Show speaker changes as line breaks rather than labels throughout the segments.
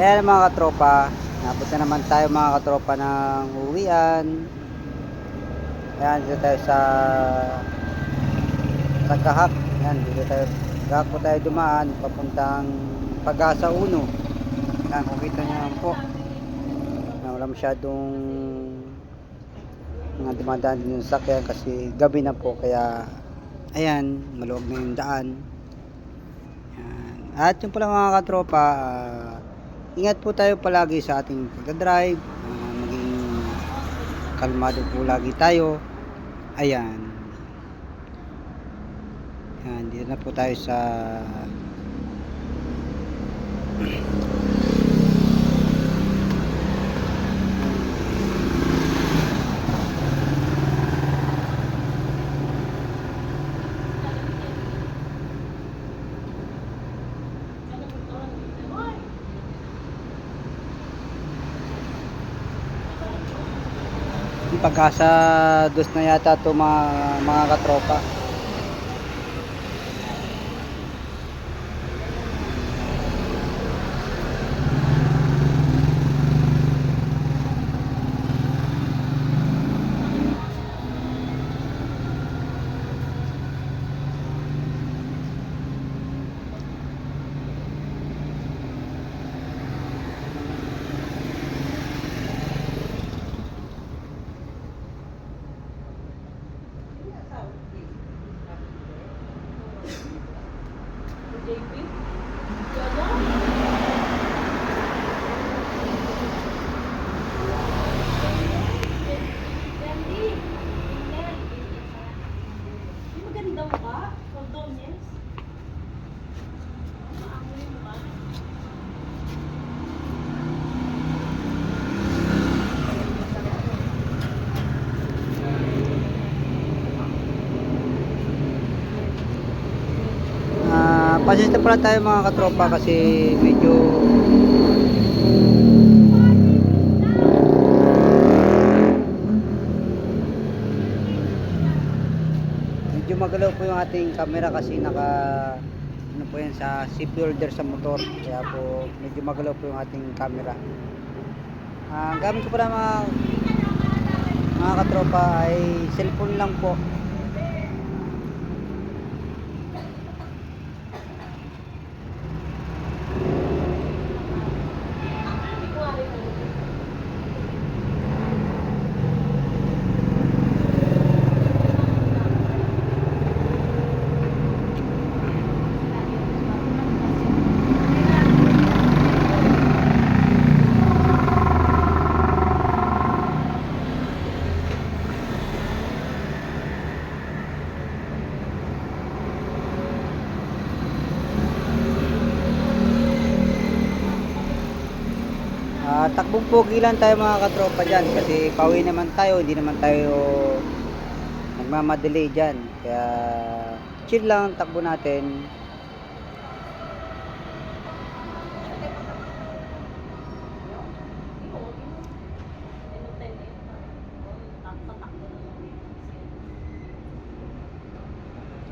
Ayan mga katropa, napunta naman tayo mga katropa ng uwian. Ayan, dito tayo sa Kahak. Ayan, dito tayo, Kahak po tayo dumaan, papuntang Pag-asa Uno. Ayan, kung kita nyo naman po, wala masyadong mga dumadaan din yung sakyan kasi gabi na po, kaya ayan, maluwag na yung daan. Ayan. At yung pala mga katropa, ingat po tayo palagi sa ating pagdadrive, maging kalmado po lagi tayo. Ayan. Ayan, dito na po tayo sa Pag-asa dos na yata to mga katropa. Pasensya pala tayo mga katropa kasi medyo magalaw po yung ating camera kasi ano po yan, sa safety holder sa motor, kaya po medyo magalaw po yung ating camera. Gamit ko pala mga katropa ay cellphone lang po. Takbong pogi lang tayo mga katropa dyan kasi pauwi naman tayo, hindi naman tayo nagmamadali dyan, kaya chill lang takbo natin.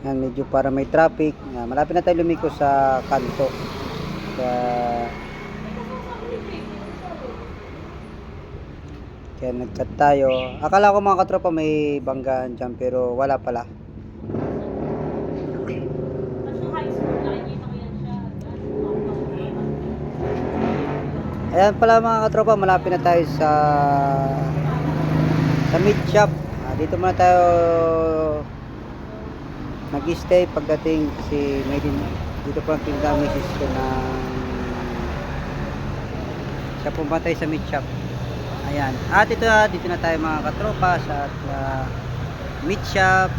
Yan, medyo para may traffic. Malapit na tayo lumiko sa kanto, kaya nag-cut tayo. Akala ko mga katropa may banggaan dyan, pero wala pala. Ayan pala mga katropa, malapit na tayo sa meat shop. Dito muna tayo nag-stay pagdating kasi may dito po ang tinda misis ko na siya pumatay sa meat shop. Ayan. At dito na tayo mga katropa sa meat shop.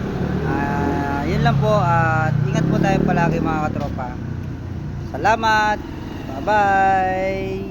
Yun lang po, at ingat po tayo palagi mga katropa. Salamat. Bye bye.